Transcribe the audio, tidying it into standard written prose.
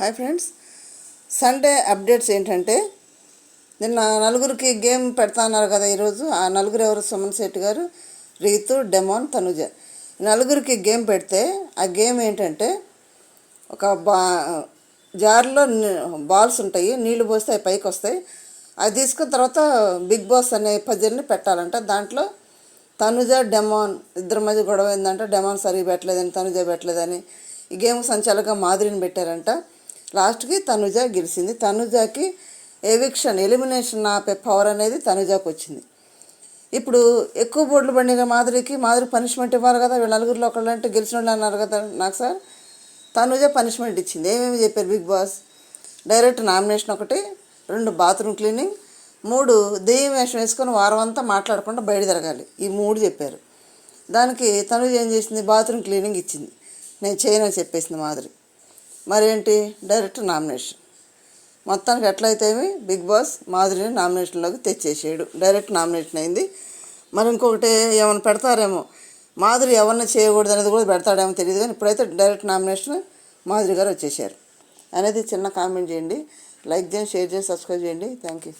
Hi friends, Sunday updates ఏంటంటే నిన్న నలుగురికి గేమ్ పెడతా అన్నారు కదా. ఈరోజు ఆ నలుగురు ఎవరు? సుమన్ శెట్టి గారు, రీతు, డెమాన్, తనుజ. నలుగురికి గేమ్ పెడితే ఆ గేమ్ ఏంటంటే ఒక జార్లో బాల్స్ ఉంటాయి, నీళ్లు పోస్తే అవి పైకి వస్తాయి. అది తీసుకున్న తర్వాత బిగ్ బాస్ అనే పజిల్ని పెట్టాలంట. దాంట్లో తనుజ, డెమాన్ ఇద్దరి మధ్య గొడవ ఏందంటే డెమాన్ సరిగ్గా పెట్టలేదని, తనుజ పెట్టలేదని ఈ గేమ్ సంచాలక మాధురిని పెట్టారంట. లాస్ట్కి తనుజ గెలిచింది. తనుజకి ఎలిమినేషన్ ఆపే పవర్ అనేది తనుజకు వచ్చింది. ఇప్పుడు ఎక్కువ బోర్డులు పడిన మాధురి పనిష్మెంట్ ఇవ్వాలి కదా. వీళ్ళు నలుగురిలో ఒకళ్ళు అంటే గెలిచిన వాళ్ళు అన్నారు కదా నాకు సార్. తనుజ పనిష్మెంట్ ఇచ్చింది. ఏమేమి చెప్పారు Big Boss? Direct nomination 1, 2 bathroom cleaning, 3 దెయ్యం వేషం వేసుకొని వారం అంతా మాట్లాడకుండా బయట తిరగాలి. ఈ 3 చెప్పారు. దానికి తనుజ ఏం చేసింది? బాత్రూమ్ క్లీనింగ్ ఇచ్చింది. నేను చేయనని చెప్పేసింది మాధురి. మరేంటి? Direct nomination. మొత్తానికి ఎట్లయితే బిగ్ బాస్ మాధురిని నామినేషన్లోకి తెచ్చేసాడు. డైరెక్ట్ నామినేషన్ అయింది. మరి ఇంకొకటి ఏమైనా పెడతారేమో, మాధురి ఎవరిని చేయకూడదు అనేది కూడా పెడతాడేమో తెలియదు. కానీ ఇప్పుడైతే డైరెక్ట్ నామినేషన్ మాధురి గారు వచ్చేసారు అనేది చిన్న కామెంట్ చేయండి. లైక్ చేయండి, షేర్ చేసి సబ్స్క్రైబ్ చేయండి. Thank you.